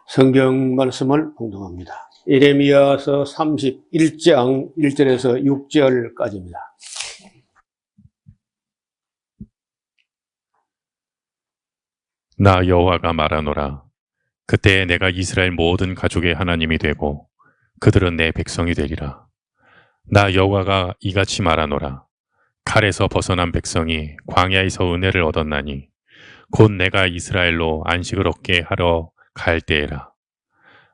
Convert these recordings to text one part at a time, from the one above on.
성경 말씀을 봉독합니다. 예레미야서 31장 1절에서 6절까지입니다. 나 여호와가 말하노라. 그때 내가 이스라엘 모든 가족의 하나님이 되고 그들은 내 백성이 되리라. 나 여호와가 이같이 말하노라. 칼에서 벗어난 백성이 광야에서 은혜를 얻었나니 곧 내가 이스라엘로 안식을 얻게 하러 갈 때에라.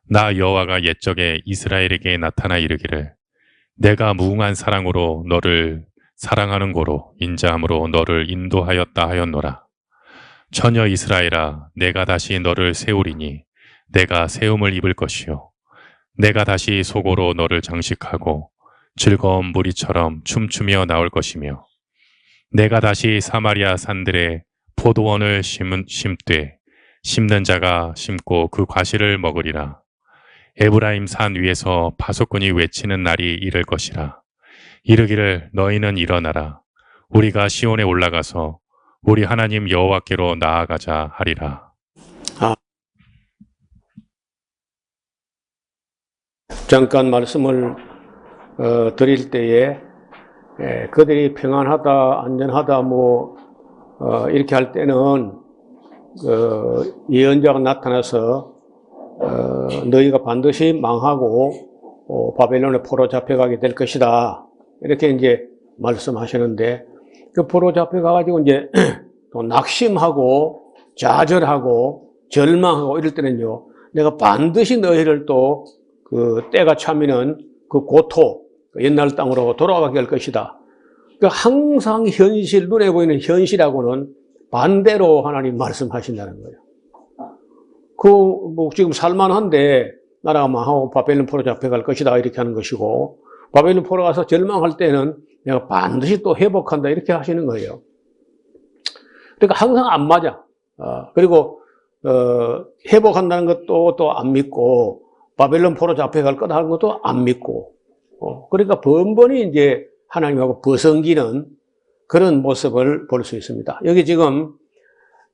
나 여호와가 옛적에 이스라엘에게 나타나 이르기를 내가 무궁한 사랑으로 너를 사랑하는 고로 인자함으로 너를 인도하였다 하였노라. 처녀 이스라엘아, 내가 다시 너를 세우리니 내가 세움을 입을 것이요 내가 다시 속으로 너를 장식하고 즐거운 무리처럼 춤추며 나올 것이며 내가 다시 사마리아 산들에 포도원을 심되 심는 자가 심고 그 과실을 먹으리라. 에브라임 산 위에서 파수꾼이 외치는 날이 이를 것이라. 이르기를 너희는 일어나라. 우리가 시온에 올라가서 우리 하나님 여호와께로 나아가자 하리라. 잠깐 말씀을 드릴 때에 그들이 평안하다, 안전하다, 이렇게 할 때는 예언자가 나타나서 너희가 반드시 망하고 바벨론에 포로 잡혀가게 될 것이다. 이렇게 이제 말씀하시는데 그 포로 잡혀가가지고 이제 또 낙심하고 좌절하고 절망하고 이럴 때는요, 내가 반드시 너희를 또 그 때가 차면은 그 고토, 옛날 땅으로 돌아가게 할 것이다. 그러니까 항상 현실, 눈에 보이는 현실하고는 반대로 하나님 말씀하신다는 거예요. 지금 살만한데 나라가 망하고 바벨론 포로 잡혀갈 것이다. 이렇게 하는 것이고, 바벨론 포로 가서 절망할 때는 내가 반드시 또 회복한다. 이렇게 하시는 거예요. 그러니까 항상 안 맞아. 그리고, 회복한다는 것도 또 안 믿고, 바벨론 포로 잡혀갈 거다 하는 것도 안 믿고, 그러니까 번번이 이제 하나님하고 버성기는 그런 모습을 볼 수 있습니다. 여기 지금,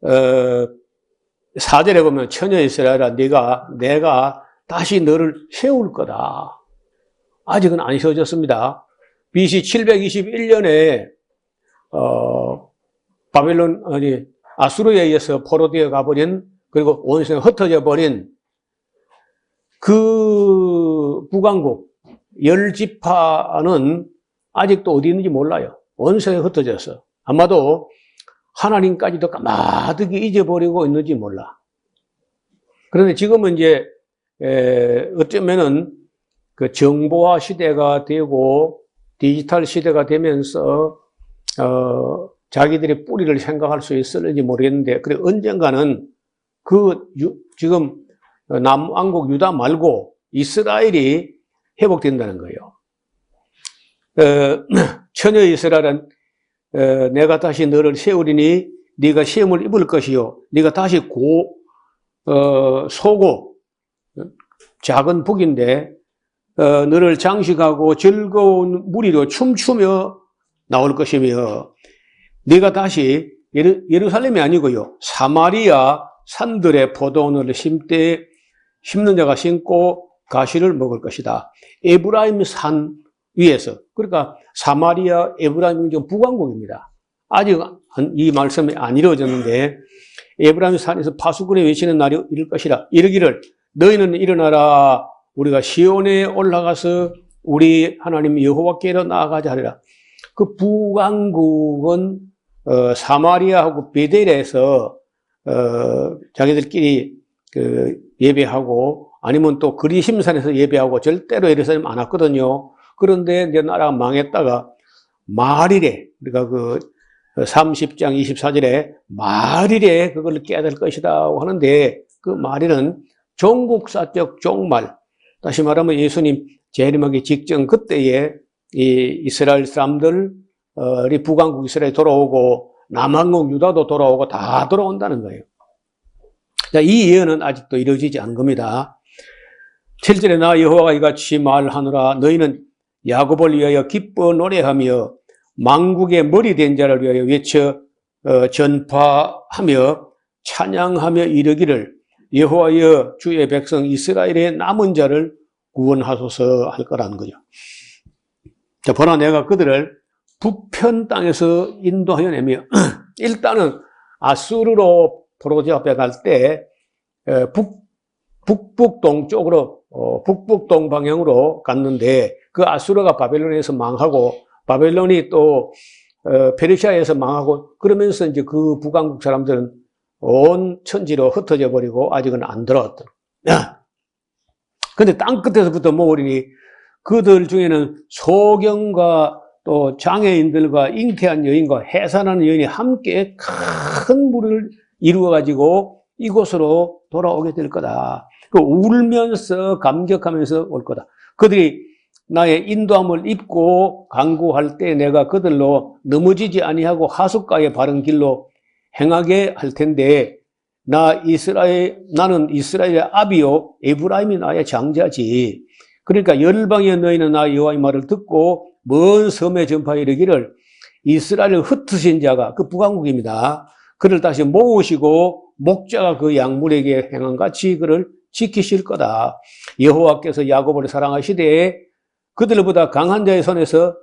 4절에 보면 처녀 이스라엘아, 내가 다시 너를 세울 거다. 아직은 안 세워졌습니다. BC 721년에, 아수르에 의해서 포로되어 가버린, 그리고 온전히 흩어져 버린 그 북왕국 10지파는 아직도 어디 있는지 몰라요. 온전히 흩어져서. 아마도 하나님까지도 까마득히 잊어버리고 있는지 몰라. 그런데 지금은 이제, 어쩌면은 그 정보화 시대가 되고 디지털 시대가 되면서, 자기들의 뿌리를 생각할 수 있을지 모르겠는데, 그래, 언젠가는 지금 남왕국 유다 말고 이스라엘이 회복된다는 거예요. 처녀 이스라엘은 내가 다시 너를 세우리니 네가 시험을 입을 것이요 네가 다시 소고 작은 북인데 너를 장식하고 즐거운 무리로 춤추며 나올 것이며 네가 다시 예루살렘이 아니고요 사마리아 산들의 포도원을 심는 자가 심고 가시를 먹을 것이다. 에브라임 산 위에서, 그러니까 사마리아, 에브라임은 지금 북왕국입니다. 아직 이 말씀이 안 이루어졌는데 에브라임 산에서 파수꾼이 외치는 날이 이를 것이라. 이르기를 너희는 일어나라. 우리가 시온에 올라가서 우리 하나님 여호와께로 나아가자 하리라. 그 북왕국은 사마리아하고 베델에서 자기들끼리 예배하고 아니면 또 그리심산에서 예배하고 절대로 예루살렘 안 왔거든요. 그런데 이제 나라가 망했다가 말일에, 그러니까 30장 24절에 말일에 그걸 깨달을 것이다 하는데 그 말일은 종국사적 종말, 다시 말하면 예수님 재림하기 직전 그때에 이 이스라엘 사람들이 북왕국 이스라엘에 돌아오고 남왕국 유다도 돌아오고 다 돌아온다는 거예요. 자, 이 예언은 아직도 이루어지지 않은 겁니다. 7절에 나 여호와가 이같이 말하노라. 너희는 야곱을 위하여 기뻐 노래하며 만국의 머리 된 자를 위하여 외쳐 전파하며 찬양하며 이르기를 여호와여 주의 백성 이스라엘의 남은 자를 구원하소서 할 거라는 거죠. 자, 보라 내가 그들을 북편 땅에서 인도하여 내며 일단은 아수르로 포로잡혀 갈 때 북북동 쪽으로 북북동 방향으로 갔는데 그 아수르가 바벨론에서 망하고 바벨론이 또 페르시아에서 망하고 그러면서 이제 그 북왕국 사람들은 온 천지로 흩어져 버리고 아직은 안 들어왔더라. 근데 땅 끝에서부터 모으리니 그들 중에는 소경과 또 장애인들과 잉태한 여인과 해산하는 여인이 함께 큰 무리를 이루어 가지고 이곳으로 돌아오게 될 거다. 울면서 감격하면서 올 거다. 그들이 나의 인도함을 입고 강구할 때 내가 그들로 넘어지지 아니하고 하숫가에 바른 길로 행하게 할 텐데 나는 이스라엘의 아비요 에브라임이 나의 장자지. 그러니까 열방의 너희는 나 여호와의 말을 듣고 먼 섬에 전파해 이르기를 이스라엘을 흩으신 자가 그 북왕국입니다. 그를 다시 모으시고 목자가 그 양물에게 행한 같이 그를 지키실 거다. 여호와께서 야곱을 사랑하시되 그들보다 강한 자의 손에서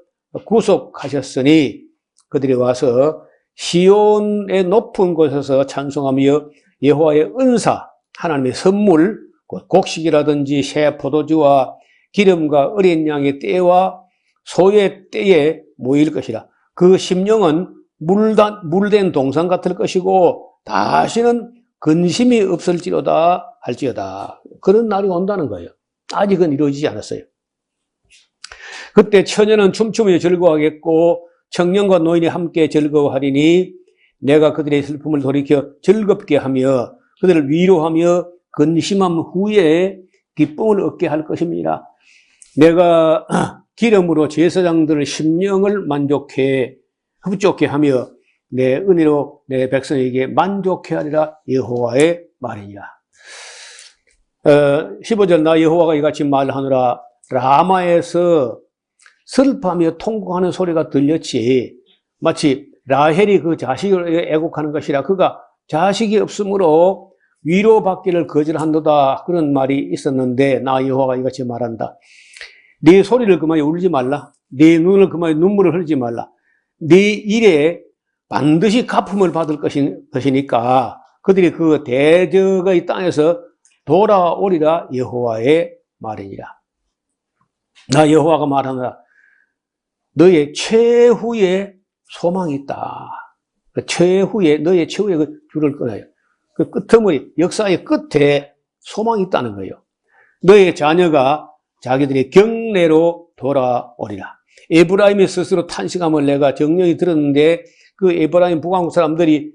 구속하셨으니 그들이 와서 시온의 높은 곳에서 찬송하며 여호와의 은사, 하나님의 선물, 곡식이라든지 새 포도주와 기름과 어린 양의 떼와 소의 떼에 모일 것이라. 그 심령은 물된 동상 같을 것이고 다시는 근심이 없을지로다 할지어다. 그런 날이 온다는 거예요. 아직은 이루어지지 않았어요. 그때 처녀는 춤추며 즐거워하겠고 청년과 노인이 함께 즐거워하리니 내가 그들의 슬픔을 돌이켜 즐겁게 하며 그들을 위로하며 근심함 후에 기쁨을 얻게 할 것입니다. 내가 기름으로 제사장들의 심령을 흡족해 하며 내 은혜로 내 백성에게 만족해 하리라 여호와의 말이니라. 15절 나 여호와가 이같이 말하노라. 라마에서 슬퍼하며 통곡하는 소리가 들렸지. 마치 라헬이 그 자식을 애곡하는 것이라. 그가 자식이 없으므로 위로받기를 거절한도다. 그런 말이 있었는데 나 여호와가 이같이 말한다. 네 소리를 그만히 울지 말라. 네 눈을 그만히 눈물을 흘리지 말라. 네 일에 반드시 갚음을 받을 것이니까 그들이 그 대적의 땅에서 돌아오리라 여호와의 말이니라. 나 여호와가 말하노라. 너의 최후의 소망이 있다. 너의 최후의 그 줄을 끊어요. 그 끄트머리, 역사의 끝에 소망이 있다는 거예요. 너의 자녀가 자기들의 경내로 돌아오리라. 에브라임이 스스로 탄식함을 내가 정령이 들었는데 그 에브라임 북왕국 사람들이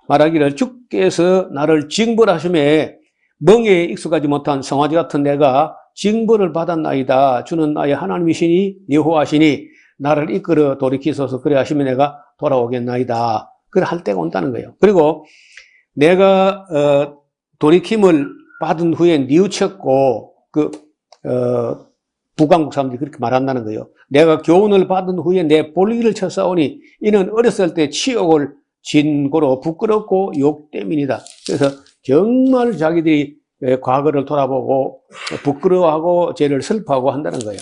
말하기를 주께서 나를 징벌하심에 멍에에 익숙하지 못한 송아지 같은 내가 징벌을 받았나이다. 주는 나의 하나님이시니 여호와시니 나를 이끌어 돌이키소서. 그래 하시면 내가 돌아오겠나이다. 그래 할 때가 온다는 거예요. 그리고 내가 돌이킴을 받은 후에 뉘우쳤고 북왕국 사람들이 그렇게 말한다는 거예요. 내가 교훈을 받은 후에 내 볼일을 쳐싸우니 이는 어렸을 때 치욕을 진고로 부끄럽고 욕 때문이다. 그래서 정말 자기들이 과거를 돌아보고 부끄러워하고 죄를 슬퍼하고 한다는 거예요.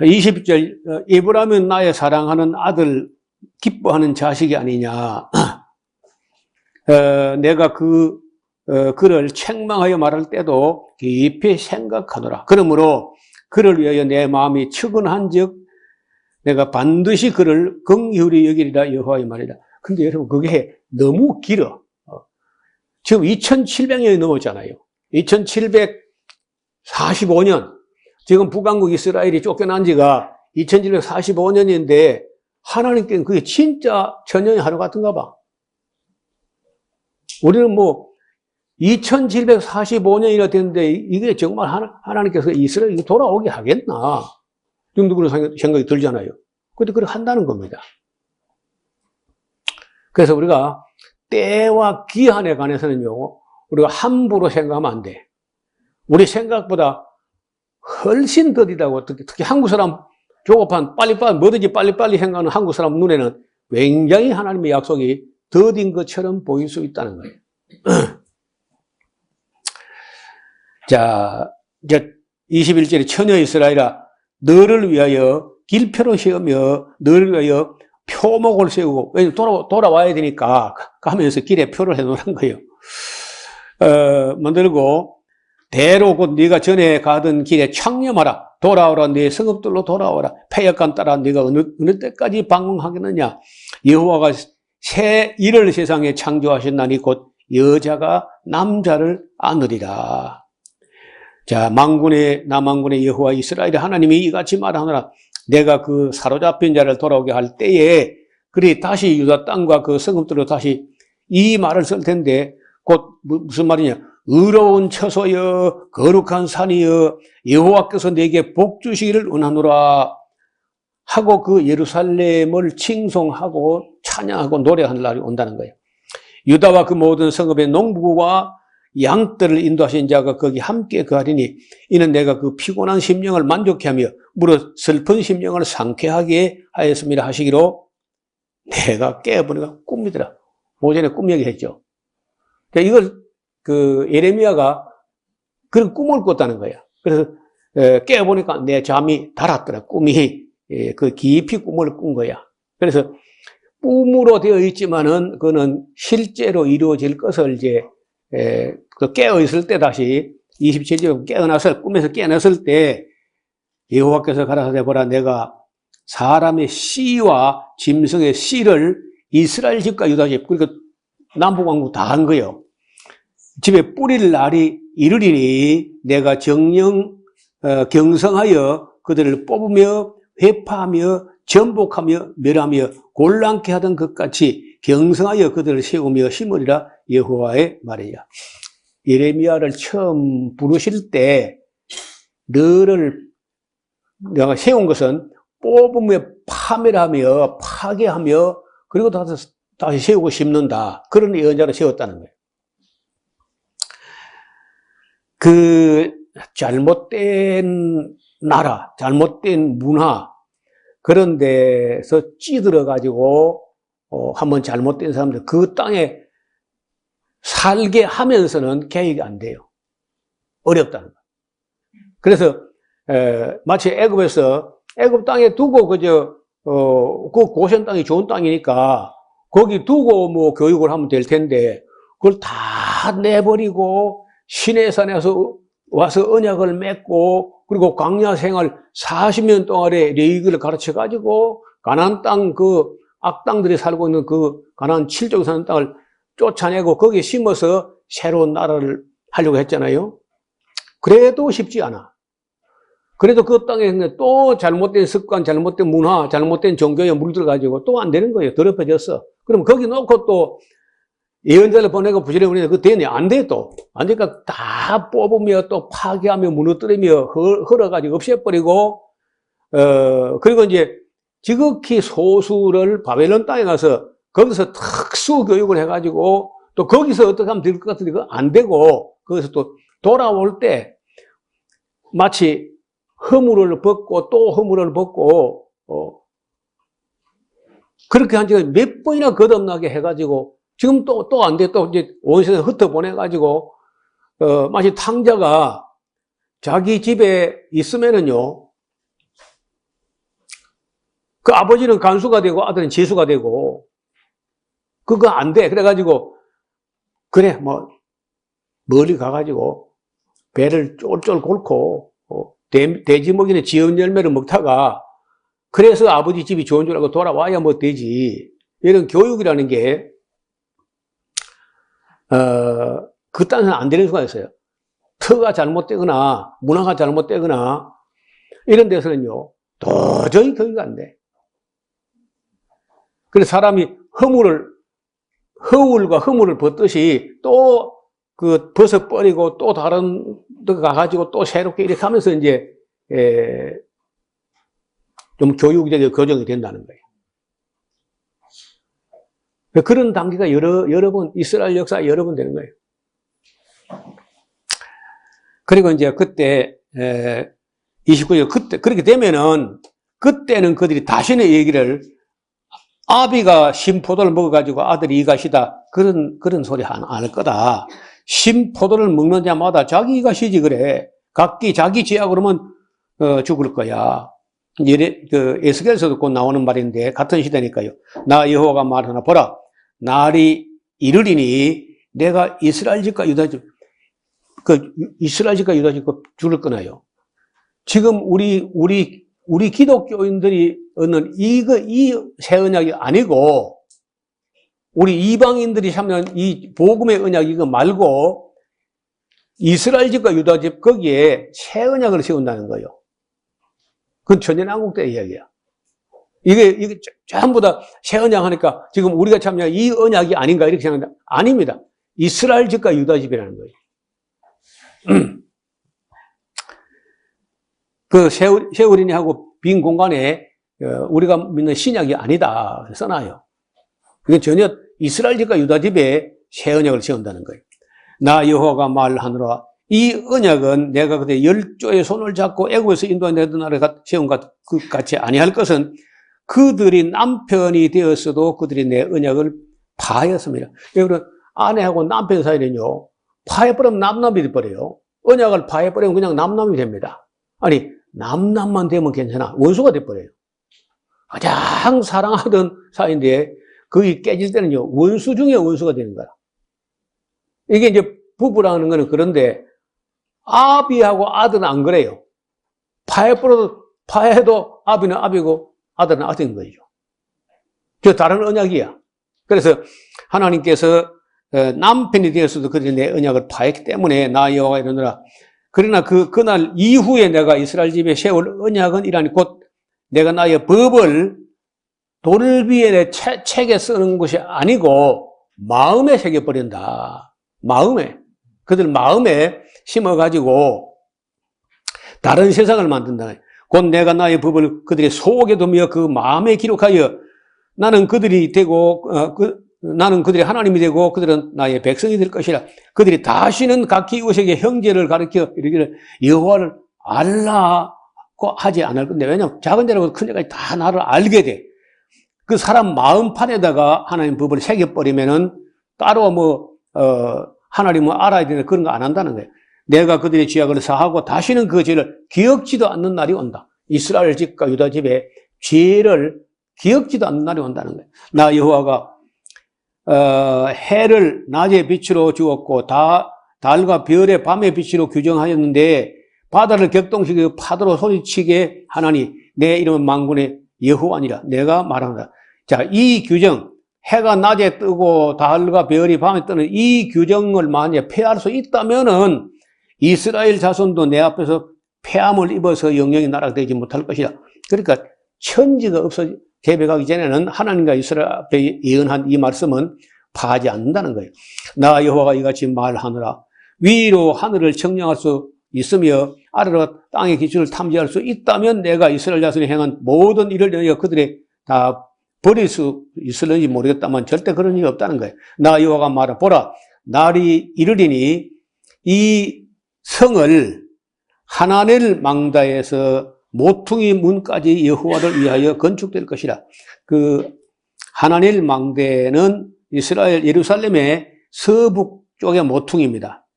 20절 에브라임은 나의 사랑하는 아들 기뻐하는 자식이 아니냐. 내가 그를 책망하여 말할 때도 깊이 생각하노라. 그러므로 그를 위하여 내 마음이 측은한즉 내가 반드시 그를 긍휼히 여기리라 여호와의 말이다. 근데 여러분 그게 너무 길어. 지금 2700년이 넘었잖아요. 2745년. 지금 북왕국 이스라엘이 쫓겨난 지가 2745년인데 하나님께는 그게 진짜 천년의 하루 같은가 봐. 우리는 2745년이나 됐는데 이게 정말 하나님께서 이스라엘이 돌아오게 하겠나? 정도 그런 생각이 들잖아요. 근데 그렇게 한다는 겁니다. 그래서 우리가 때와 기한에 관해서는요, 우리가 함부로 생각하면 안 돼. 우리 생각보다 훨씬 더디다고, 특히 한국 사람 조급한 빨리빨리 뭐든지 빨리빨리 생각하는 한국 사람 눈에는 굉장히 하나님의 약속이 더딘 것처럼 보일 수 있다는 거예요. 자, 이제 21절에 처녀 이스라엘아 너를 위하여 길표로 세우며 너를 위하여 표목을 세우고, 왜냐면 돌아와야 되니까 가면서 길에 표를 해놓으란 거예요. 만들고 대로 곧 네가 전에 가던 길에 창념하라. 돌아오라. 네 성읍들로 돌아오라. 패역간 따라 네가 어느 때까지 방황하겠느냐. 여호와가 새 일을 세상에 창조하셨나니 곧 여자가 남자를 안으리라. 자, 남왕군의 여호와 이스라엘의 하나님이 이같이 말하노라. 내가 그 사로잡힌 자를 돌아오게 할 때에 그리 다시 유다 땅과 그 성읍들로 다시 이 말을 쓸 텐데, 곧 무슨 말이냐. 의로운 처소여 거룩한 산이여 여호와께서 내게 복 주시기를 원하노라 하고 그 예루살렘을 칭송하고 찬양하고 노래하는 날이 온다는 거예요. 유다와 그 모든 성읍의 농부와 양떼를 인도하신 자가 거기 함께 거하리니 이는 내가 그 피곤한 심령을 만족케 하며 무릇 슬픈 심령을 상쾌하게 하였습니다 하시기로 내가 깨어보니까 꿈이더라. 오전에 꿈 얘기했죠. 이걸 예레미야가 그런 꿈을 꿨다는 거야. 그래서 깨어보니까 내 잠이 달았더라. 꿈이 깊이 꿈을 꾼 거야. 그래서 꿈으로 되어 있지만은 그거는 실제로 이루어질 것을 이제 깨어 있을 때 다시 27절 꿈에서 깨어났을 때 여호와께서 가라사대 보라 내가 사람의 씨와 짐승의 씨를 이스라엘 집과 유다 집 그러니까 남북왕국 다 한 거예요. 집에 뿌릴 날이 이르리니 내가 정령 경성하여 그들을 뽑으며 회파하며 전복하며 멸하며 곤란케 하던 것 같이 경성하여 그들을 세우며 심으리라 여호와의 말이야. 예레미야를 처음 부르실 때 너를 내가 세운 것은 뽑으며 파멸하며 파괴하며 그리고 다시 세우고 심는다. 그런 예언자로 세웠다는 거예요. 그 잘못된 나라, 잘못된 문화 그런 데서 찌들어가지고 한번 잘못된 사람들 그 땅에 살게 하면서는 개혁이 안 돼요. 어렵다는 거예요. 그래서 마치 애굽 땅에 두고 그 고센 땅이 좋은 땅이니까 거기 두고 뭐 교육을 하면 될 텐데 그걸 다 내버리고 시내산에서 와서 언약을 맺고 그리고 광야 생활 40년 동안에 레위기를 가르쳐 가지고 가나안 땅 그 악당들이 살고 있는 그 가나안 7족에 사는 땅을 쫓아내고 거기에 심어서 새로운 나라를 하려고 했잖아요. 그래도 쉽지 않아. 그래도 그 땅에 또 잘못된 습관, 잘못된 문화, 잘못된 종교에 물들어가지고 또 안 되는 거예요. 더럽혀졌어. 그럼 거기 놓고 또 예언자를 보내고 부지런히 보내서 그거 되냐? 안 돼, 또. 안 되니까 다 뽑으며 또 파괴하며 무너뜨리며 헐어가지고 없애버리고, 그리고 이제 지극히 소수를 바벨론 땅에 가서 거기서 특수 교육을 해가지고 또 거기서 어떻게 하면 될 것 같은데 그거 안 되고 거기서 또 돌아올 때 마치 허물을 벗고 또 허물을 벗고, 그렇게 한 지가 몇 번이나 거듭나게 해가지고 지금 또 안 돼. 또 이제 온 세상에 흩어보내가지고, 마치 탕자가 자기 집에 있으면은요, 그 아버지는 간수가 되고 아들은 제수가 되고, 그거 안 돼. 그래가지고, 그래, 멀리 가가지고, 배를 쫄쫄 곪고, 돼지 먹이는 지은 열매를 먹다가, 그래서 아버지 집이 좋은 줄 알고 돌아와야 뭐 되지. 이런 교육이라는 게, 그 땅에서는 안 되는 수가 있어요. 터가 잘못되거나, 문화가 잘못되거나, 이런 데서는요, 도저히 교육이 안 돼. 그래서 사람이 허울과 허물을 벗듯이 또 그 벗어버리고 또 다른 데 가가지고 또 새롭게 이렇게 하면서 이제, 좀 교육적인 과정이 된다는 거예요. 그런 단계가 여러 번, 이스라엘 역사에 여러 번 되는 거예요. 그리고 이제 그때, 29절, 그때, 그렇게 되면은, 그때는 그들이 다시는 얘기를, 아비가 신포도를 먹어가지고 아들이 이가시다. 그런 소리 안 할 거다. 신포도를 먹는 자마다 자기 이가시지, 그래. 각기 자기 지하 그러면, 죽을 거야. 에스겔에서도 곧 나오는 말인데, 같은 시대니까요. 나 여호와가 말하나, 보라. 날이 이르리니, 내가 이스라엘 집과 유다 집, 이스라엘 집과 유다 집 줄을 끊어요. 지금 우리 기독교인들이 얻는 이 새 언약이 아니고, 우리 이방인들이 참여한 이 복음의 언약 이거 말고, 이스라엘 집과 유다 집 거기에 새 언약을 세운다는 거예요. 그건 천년왕국 때 이야기야. 이게 전부 다 새 언약 하니까 지금 우리가 참여한 이 언약이 아닌가 이렇게 생각합니다. 아닙니다. 이스라엘 집과 유다 집이라는 거예요. 그 세월이니 하고 빈 공간에 우리가 믿는 신약이 아니다 써놔요. 이건 전혀 이스라엘 집과 유다 집에 새 언약을 세운다는 거예요. 나 여호와가 말하노라. 이 언약은 내가 그때 열조의 손을 잡고 애굽에서 인도한 내 나라에 세운 것 같이 아니할 것은 그들이 남편이 되었어도 그들이 내 언약을 파하였습니다. 여러분, 아내하고 남편 사이는요, 파해버리면 남남이 돼버려요. 언약을 파해버리면 그냥 남남이 됩니다. 아니, 남남만 되면 괜찮아. 원수가 돼버려요. 가장 사랑하던 사이인데, 그게 깨질 때는요, 원수 중에 원수가 되는 거야. 이게 이제 부부라는 거는 그런데, 아비하고 아들은 안 그래요. 파해도 아비는 아비고, 아들은 아들인 거죠. 저 다른 언약이야. 그래서 하나님께서 남편이 되었어도 그들이 내 언약을 파했기 때문에 나 여호와가 이르노라. 그러나 그날 이후에 내가 이스라엘 집에 세울 언약은 이라니 곧 내가 나의 법을 돌 위에 내 책에 쓰는 것이 아니고 마음에 새겨버린다. 마음에. 그들 마음에 심어가지고 다른 세상을 만든다. 곧 내가 나의 법을 그들의 속에 두며 그 마음에 기록하여 나는 그들이 되고 나는 그들의 하나님이 되고 그들은 나의 백성이 될 것이라. 그들이 다시는 각기 이웃에게 형제를 가르쳐 이르기를 여호와를 알라고 하지 않을 건데, 왜냐하면 작은 자라고 큰 자까지 다 나를 알게 돼. 그 사람 마음판에다가 하나님 법을 새겨버리면은 따로 하나님을 알아야 되는 그런 거 안 한다는 거예요. 내가 그들의 죄악을 사하고 다시는 그 죄를 기억지도 않는 날이 온다. 이스라엘 집과 유다 집의 죄를 기억지도 않는 날이 온다는 거예요. 나 여호와가 해를 낮의 빛으로 주었고 달과 별의 밤의 빛으로 규정하였는데 바다를 격동시키고 파도로 소리치게 하나니 내 이름은 만군의 여호와니라. 내가 말한다. 자, 이 규정, 해가 낮에 뜨고 달과 별이 밤에 뜨는 이 규정을 만약에 폐할 수 있다면은 이스라엘 자손도 내 앞에서 폐함을 입어서 영영이 나락되지 못할 것이다. 그러니까 천지가 재배가기 전에는 하나님과 이스라엘 앞에 예언한 이 말씀은 파하지 않는다는 거예요. 나 여호와가 이같이 말하노라. 위로 하늘을 청량할 수 있으며 아래로 땅의 기준을 탐지할 수 있다면 내가 이스라엘 자손이 행한 모든 일을 내가 그들이 다 버릴 수 있을는지 모르겠다만 절대 그런 일이 없다는 거예요. 나 여호와가 말하 보라. 날이 이르리니 이 성을 하나넬 망다에서 모퉁이 문까지 여호와를 위하여 건축될 것이라. 그 하나넬 망대는 이스라엘 예루살렘의 서북 쪽의 모퉁이입니다.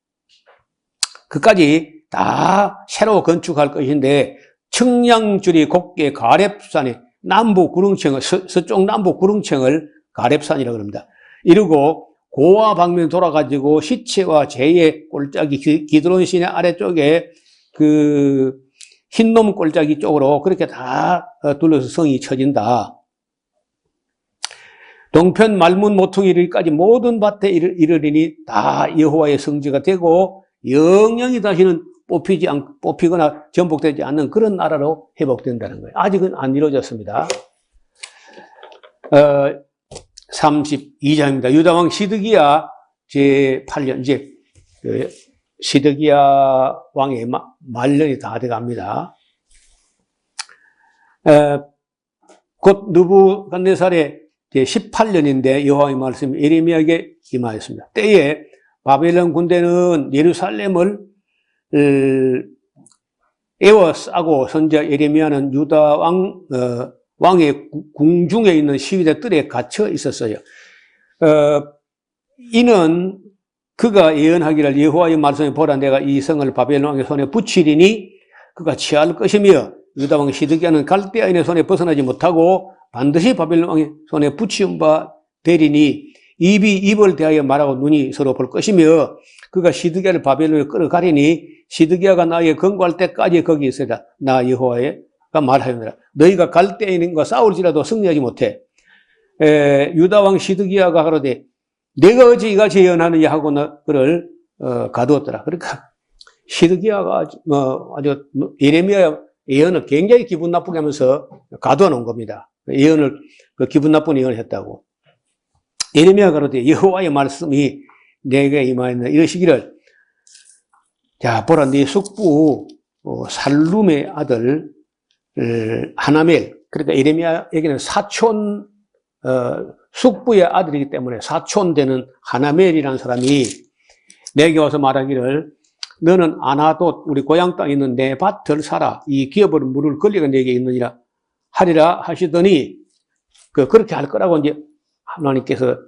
그까지 다 새로 건축할 것인데 청량줄이 곱게 가렙산에 남부 구릉청을 서쪽 남부 구릉청을 가렙산이라고 합니다. 이르고 고와 방면에 돌아가지고 시체와 재의 꼴짝이 기드론 시내 아래쪽에 그 흰놈 꼴짝이 쪽으로 그렇게 다 둘러서 성이 쳐진다. 동편 말문 모퉁이까지 모든 밭에 이르리니 다 여호와의 성지가 되고 영영이 다시는 뽑히거나 전복되지 않는 그런 나라로 회복된다는 거예요. 아직은 안 이루어졌습니다. 32장입니다. 유다왕 시드기야 제8년, 이제 시드기야 왕의 말년이 다 돼갑니다. 곧 느부갓네살의 제 18년인데 여호와의 말씀이 예레미야에게 임하였습니다. 때에 바벨론 군대는 예루살렘을 에워싸고 선지자 예레미야는 유다 왕의 궁중에 있는 시위대 뜰에 갇혀 있었어요. 이는 그가 예언하기를 여호와의 말씀에 보라 내가 이 성을 바벨론 왕의 손에 붙이리니 그가 취할 것이며 유다 왕 시드기야는 갈대아인의 손에 벗어나지 못하고 반드시 바벨론 왕의 손에 붙이운 바 되리니 입이 입을 대하여 말하고 눈이 서로 볼 것이며 그가 시드기야를 바벨론에 끌어가리니 시드기야가 나에게 경고할 때까지 거기 있으리라. 나 여호와가 말하였느라. 너희가 갈대아인과 싸울지라도 승리하지 못해. 유다 왕 시드기야가 가로되 내가 어찌 이같이 예언하느냐 하고 그를 가두었더라. 그러니까 시드기야가 아주 예레미야 예언을 굉장히 기분 나쁘게 하면서 가두어 놓은 겁니다. 예언을 기분 나쁜 예언을 했다고. 예레미야가 가로되 여호와의 말씀이 내게 임하였느냐 이러시기를 자 보라 네 숙부 살룸의 아들 하나멜 그러니까 예레미야에게는 사촌 숙부의 아들이기 때문에 사촌 되는 하나멜이라는 사람이 내게 와서 말하기를 너는 아나돗 우리 고향 땅에 있는 내 밭을 사라 이 기업을 물을 권리가 내게 있느니라 하리라 하시더니 그렇게 할 거라고 이제 하나님께서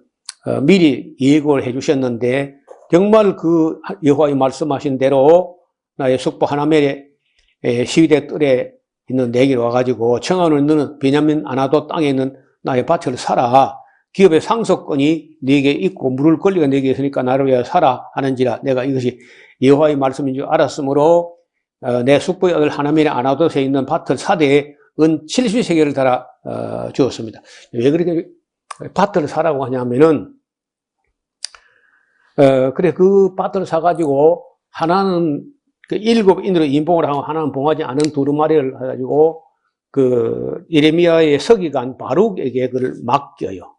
미리 예고를 해 주셨는데 정말 그 여호와의 말씀하신 대로 나의 숙부 하나멜의 시위대 뜰에 있는 내게로 와가지고 청하는 너는 베냐민 아나돗 땅에 있는 나의 밭을 사라 기업의 상속권이 네게 있고 물을 권리가 네게 있으니까 나를 위하여 사라 하는지라 내가 이것이 여호와의 말씀인 줄 알았으므로 내 숙부의 아들 하나멜의 아나돗에 있는 밭을 사되 은 70세겔을 달아 주었습니다. 왜 그렇게 밭을 사라고 하냐면은 그래 그 밭을 사가지고 하나는 그 7인으로 인봉을 하고 하나는 봉하지 않은 두루마리를 해가지고 그 예레미야의 서기관 바룩에게 그를 맡겨요.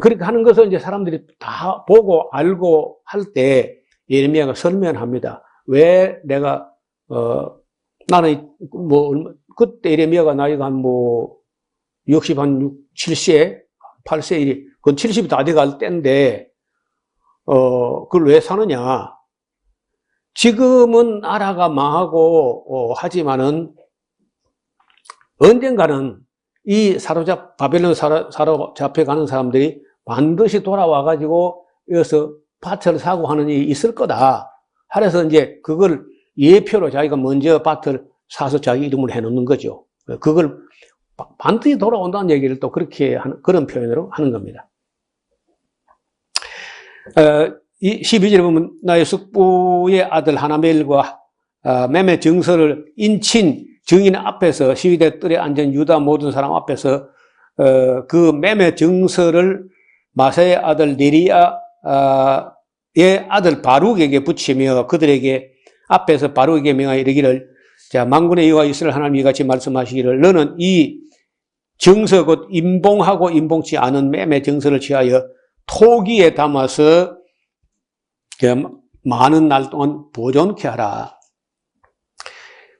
그렇게 하는 것을 이제 사람들이 다 보고 알고 할 때 예레미야가 설명합니다. 왜 내가 나는 그때 예레미야가 나이가 한 60, 한 6, 7세, 8세 일이 그건 70이 다 돼갈 때인데 그걸 왜 사느냐? 지금은 나라가 망하고 하지만은 언젠가는 이 바벨론 사로잡혀가는 사람들이 반드시 돌아와가지고 여기서 밭을 사고 하는 일이 있을 거다. 그래서 이제 그걸 예표로 자기가 먼저 밭을 사서 자기 이름을 해놓는 거죠. 그걸 반드시 돌아온다는 얘기를 또 그렇게 그런 표현으로 하는 겁니다. 이 12절에 보면 나의 숙부의 아들 하나멜과 매매 증서를 인친 증인 앞에서 시위대 뜰에 앉은 유다 모든 사람 앞에서 그 매매 증서를 마세의 아들 네리야의 아들 바룩에게 붙이며 그들에게 앞에서 바룩에게 명하여 이르기를 자 만군의 여호와 이스라엘 하나님이 이같이 말씀하시기를 너는 이 증서 곧 임봉하고 임봉치 않은 매매 증서를 취하여 토기에 담아서 많은 날 동안 보존케 하라.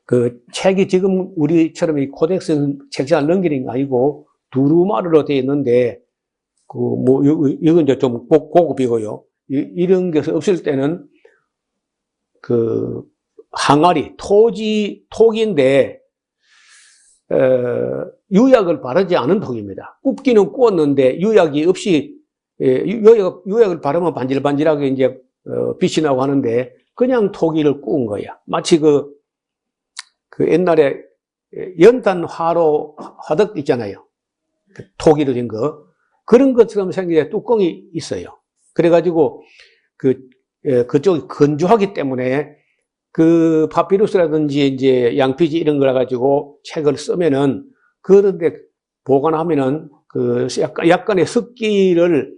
그 책이 지금 우리처럼 이 코덱스 책자를 넘기는 게 아니고 두루마리로 되어 있는데 이건 이제 좀 고급이고요. 이런 게 없을 때는 그 항아리 톡인데 유약을 바르지 않은 톡입니다. 굽기는 구웠는데 유약이 없이 유약을 바르면 반질반질하게 이제 빛이 나고 하는데 그냥 토기를 구운 거야. 마치 그 옛날에 연탄 화로 화덕 있잖아요. 토기로 된 거. 그런 것처럼 생긴 뚜껑이 있어요. 그래가지고 그쪽이 건조하기 때문에 그 파피루스라든지 이제 양피지 이런 걸 가지고 책을 쓰면은 그런데 보관하면은 그 약간의 습기를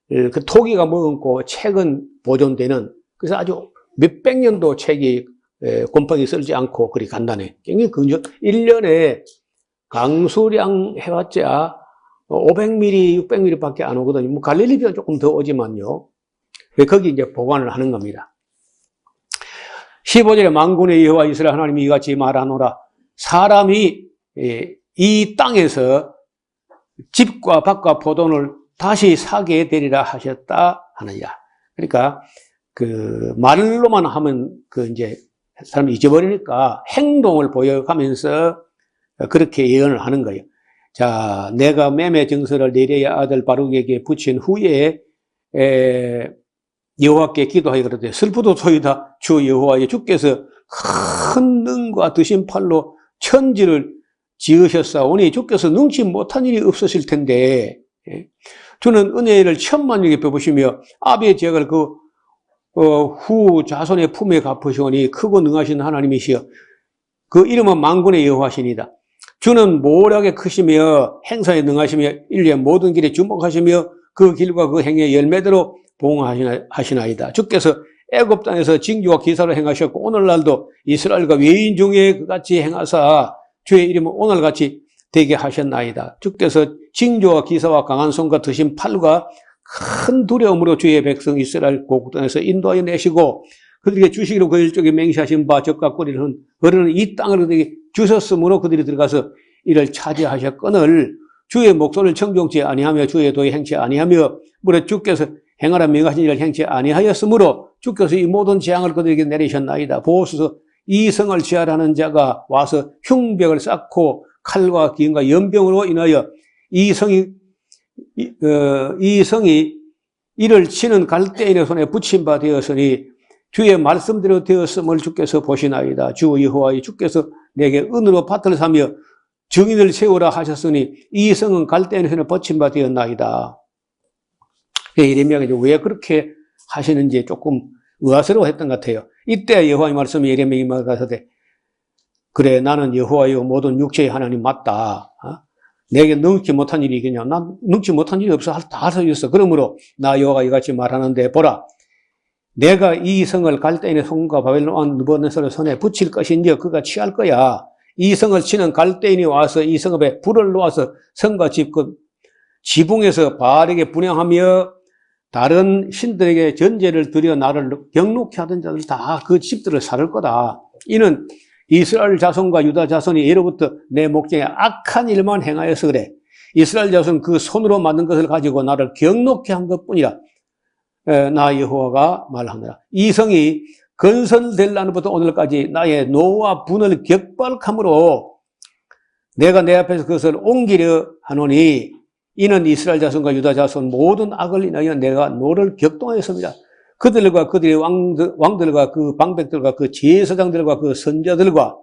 그 토기가 머금고 책은 보존되는 그래서 아주 몇백 년도 책이 곰팡이 썰지 않고 그리 간단해. 굉장히 근적 1년에 강수량 해봤자 500mm, 600mm 밖에 안 오거든요. 뭐 갈릴리비는 조금 더 오지만요. 거기 이제 보관을 하는 겁니다. 15절에 만군의 여호와 이스라엘 하나님이 이같이 말하노라. 사람이 이 땅에서 집과 밭과 포도를 다시 사게 되리라 하셨다 하느니라. 그러니까 그 말로만 하면 그 이제 사람이 잊어버리니까 행동을 보여가면서 그렇게 예언을 하는 거예요. 자, 내가 매매 증서를 네리의 아들 바룩에게 붙인 후에 여호와께 기도하여 그러되 슬프도소이다. 주 여호와여, 주께서 큰 능과 드신 팔로 천지를 지으셨사오니 주께서 능치 못한 일이 없으실 텐데, 주는 은혜를 천만에게 베푸시며 아비의 죄악을 후 자손의 품에 갚으시오니 크고 능하신 하나님이시여 그 이름은 만군의 여호와시니이다. 주는 모략에 크시며 행사에 능하시며 인류의 모든 길에 주목하시며 그 길과 그 행의 열매대로 봉하시나이다. 주께서 애굽 땅에서 징조와 기사를 행하셨고 오늘날도 이스라엘과 외인 중에 그같이 행하사 주의 이름은 오늘같이 되게 하셨나이다. 주께서 징조와 기사와 강한 손과 드신 팔과 큰 두려움으로 주의 백성 이스라엘 고국 땅에서 인도하여 내시고 그들에게 주시기로 그 일쪽에 맹세하신 바 적과 꼬리를 흐르는 이 땅을 그들에게 주셨으므로 그들이 들어가서 이를 차지하셨거늘 주의 목소리를 청종치 아니하며 주의 도에 행치 아니하며 무릇 주께서 행하라 명하신 일을 행치 아니하였으므로 주께서 이 모든 재앙을 그들에게 내리셨나이다. 보소서 이 성을 지하라는 자가 와서 흉벽을 쌓고 칼과 기근과 연병으로 인하여 이 성이 이를 치는 갈대인의 손에 붙임 바 되었으니 주의 말씀대로 되었음을 주께서 보시나이다. 주 여호와의 주께서 내게 은으로 밭을 사며 증인을 세우라 하셨으니 이 성은 갈대인의 손에 붙임 바 되었나이다. 예레미야가 왜 그렇게 하시는지 조금 의아스러워했던 것 같아요. 이때 여호와의 말씀이 예레미야에게 가서되 그래 나는 여호와여 모든 육체의 하나님 맞다. 내게 능치 못한 일이 있겠냐? 난 능치 못한 일이 없어. 다 할 수 있어. 그러므로 나 여호와가 이같이 말하는데 보라. 내가 이 성을 갈대인의 손과 바벨론 왕 느부갓네살의 손에 붙일 것인지 그가 취할 거야. 이 성을 치는 갈대인이 와서 이 성읍에 불을 놓아서 성과 집 그 지붕에서 바알에게 분향하며 다른 신들에게 전제를 드려 나를 경록케 하던 자들 다 그 집들을 살을 거다. 이는 이스라엘 자손과 유다 자손이 예로부터 내 목전에 악한 일만 행하여서 그래. 이스라엘 자손 그 손으로 만든 것을 가지고 나를 경록케 한 것뿐이라. 나 여호와가 말하노라. 이 성이 건설될 날부터 오늘까지 나의 노와 분을 격발함으로 내가 내 앞에서 그것을 옮기려 하노니 이는 이스라엘 자손과 유다 자손 모든 악을 인하여 내가 노를 격동하였습니다. 그들과 그들의 왕들과 그 방백들과 그 제사장들과 그 선자들과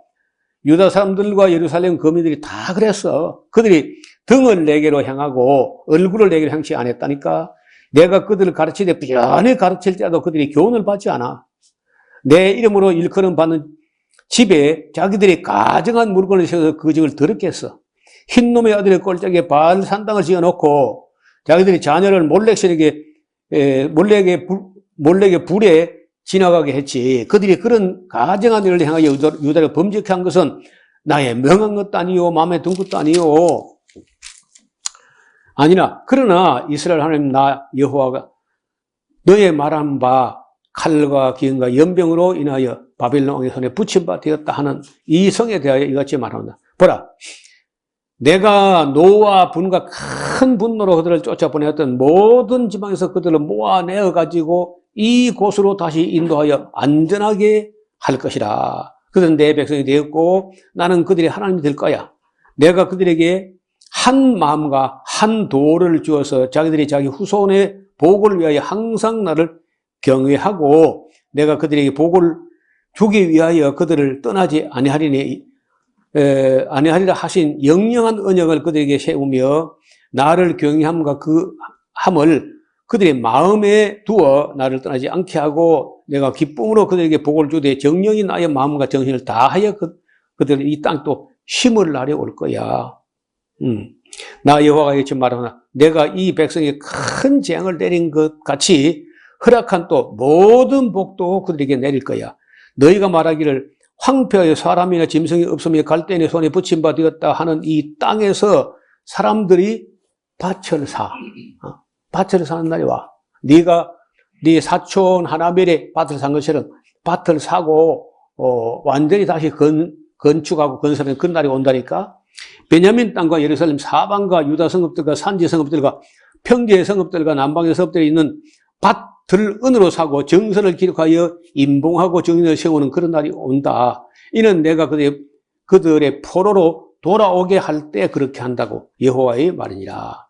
유다 사람들과 예루살렘 거민들이 다 그랬어. 그들이 등을 내게로 향하고 얼굴을 내게로 향치 않았다니까. 내가 그들을 가르치되 삐연히 가르칠 때라도 그들이 교훈을 받지 않아. 내 이름으로 일컬음 받는 집에 자기들이 가정한 물건을 세워서 그 집을 더럽게 했어. 흰놈의 아들의 꼴짝에 바알 산당을 지어놓고 자기들이 자녀를 몰래게 불에 지나가게 했지. 그들이 그런 가정한 일을 향하여 유다를 범죄케 한 것은 나의 명한 것도 아니요 마음에 든 것도 아니요 아니라 그러나 이스라엘 하나님 나 여호와가 너의 말한 바 칼과 기근과 연병으로 인하여 바벨론 왕의 손에 붙임 바 되었다 하는 이 성에 대하여 이같이 말한다. 보라, 내가 노와 분과 큰 분노로 그들을 쫓아보내었던 모든 지방에서 그들을 모아내어 가지고 이곳으로 다시 인도하여 안전하게 할 것이라. 그들은 내 백성이 되었고 나는 그들의 하나님이 될 거야. 내가 그들에게 한 마음과 한 도를 주어서 자기들이 자기 후손의 복을 위하여 항상 나를 경외하고 내가 그들에게 복을 주기 위하여 그들을 떠나지 아니하리라 하신 영영한 언약을 그들에게 세우며 나를 경외함과 그 함을 그들의 마음에 두어 나를 떠나지 않게 하고 내가 기쁨으로 그들에게 복을 주되 정령이 나의 마음과 정신을 다하여 그들이 이 땅 또 힘을 나려 올 거야. 나 여호와가 이렇게 말하나 내가 이 백성에 큰 재앙을 내린 것 같이 허락한 또 모든 복도 그들에게 내릴 거야. 너희가 말하기를 황폐하여 사람이나 짐승이 없으며 갈대인의 손에 붙임 바 되었다 하는 이 땅에서 사람들이 밭을 사. 밭을 사는 날이 와. 네가 네 사촌 하나멜의 밭을 산 것처럼 밭을 사고 완전히 다시 건축하고 건설하는 그런 날이 온다니까. 베냐민 땅과 예루살렘 사방과 유다 성읍들과 산지 성읍들과 평지의 성읍들과 남방의 성읍들이 있는 밭을 은으로 사고 정선을 기록하여 임봉하고 정인을 세우는 그런 날이 온다. 이는 내가 그들의 포로로 돌아오게 할 때 그렇게 한다고 여호와의 말이니라.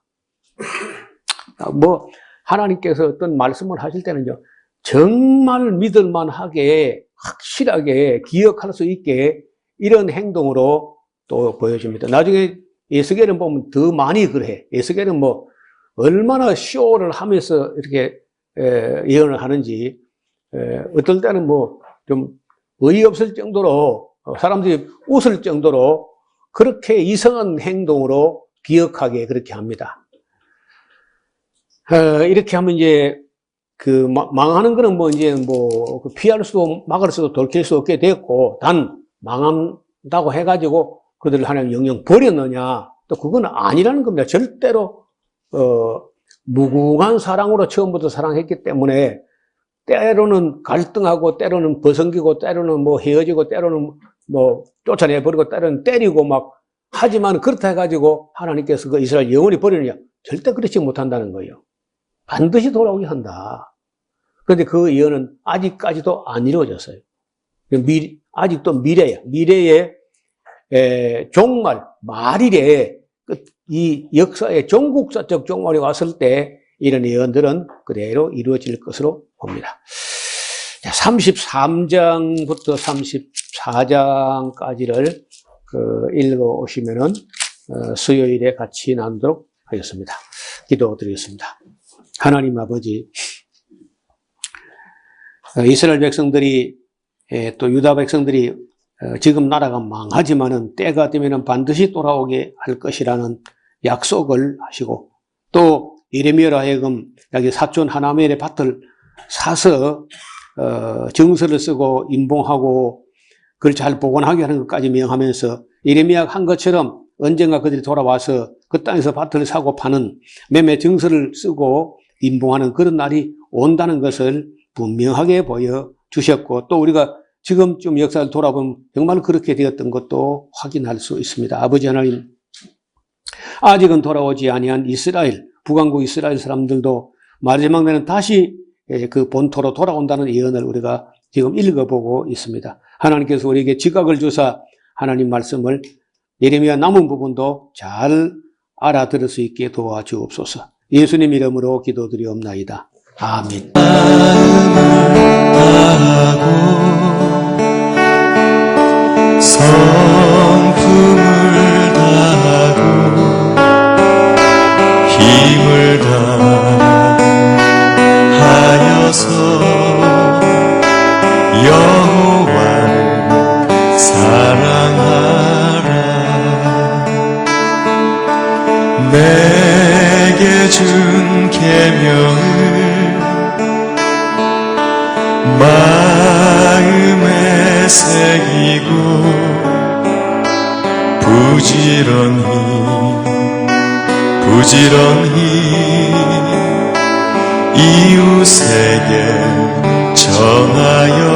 뭐 하나님께서 어떤 말씀을 하실 때는요, 정말 믿을만하게 확실하게 기억할 수 있게 이런 행동으로 또 보여줍니다. 나중에 에스겔은 보면 더 많이 그래. 에스겔은 뭐 얼마나 쇼를 하면서 이렇게 예언을 하는지, 어떨 때는 뭐 좀 어이없을 정도로 사람들이 웃을 정도로 그렇게 이상한 행동으로 기억하게 그렇게 합니다. 이렇게 하면 이제 그 망하는 거는 뭐 이제 뭐 피할 수도 막을 수도 돌킬 수 없게 됐고, 단 망한다고 해가지고 그들을 하나님 영영 버렸느냐, 또 그건 아니라는 겁니다. 절대로 무궁한 사랑으로 처음부터 사랑했기 때문에 때로는 갈등하고 때로는 버성기고 때로는 뭐 헤어지고 때로는 뭐 쫓아내버리고 때로는 때리고 막 하지만 그렇다 해가지고 하나님께서 그 이스라엘 영원히 버리느냐, 절대 그렇지 못한다는 거예요. 반드시 돌아오게 한다. 그런데 그 예언은 아직까지도 안 이루어졌어요. 아직도 미래의 종말, 말일에 이 역사의 종국사적 종말이 왔을 때 이런 예언들은 그대로 이루어질 것으로 봅니다. 33장부터 34장까지를 읽어오시면은 수요일에 같이 나누도록 하겠습니다. 기도드리겠습니다. 하나님 아버지, 이스라엘 백성들이 또 유다 백성들이 지금 나라가 망하지만은 때가 되면은 반드시 돌아오게 할 것이라는 약속을 하시고, 또 예레미야로 하여금 여기 사촌 하나멜의 밭을 사서 정서를 쓰고 임봉하고 그걸 잘 복원하게 하는 것까지 명하면서 예레미야가 한 것처럼 언젠가 그들이 돌아와서 그 땅에서 밭을 사고 파는 매매 정서를 쓰고 임봉하는 그런 날이 온다는 것을 분명하게 보여주셨고, 또 우리가 지금쯤 역사를 돌아보면 정말 그렇게 되었던 것도 확인할 수 있습니다. 아버지 하나님, 아직은 돌아오지 아니한 이스라엘, 북왕국 이스라엘 사람들도 마지막 날은 다시 그 본토로 돌아온다는 예언을 우리가 지금 읽어보고 있습니다. 하나님께서 우리에게 지각을 주사 하나님 말씀을 예레미야 남은 부분도 잘 알아들을 수 있게 도와주옵소서. 예수님 이름으로 기도드리옵나이다. 아멘. 성품을 다하고 힘을 다하여서 여호와를 사랑하라. 내게 준 계명을 마음에 새기고 부지런히 이웃에게 전하여라.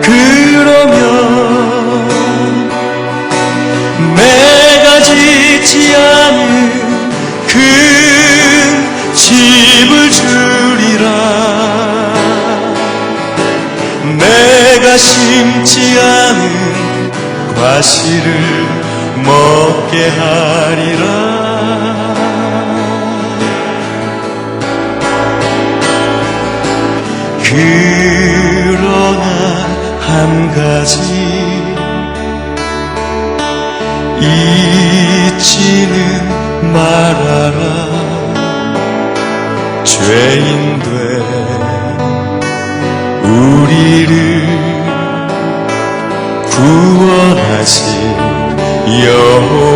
그러면 내가 짓지 않은 큰 집을 주리라. 내가 심지 않은 과실을 먹게 하리라. 그러나 한 가지 잊지는 말아라. 죄인 된 우리를 구원하신 여호와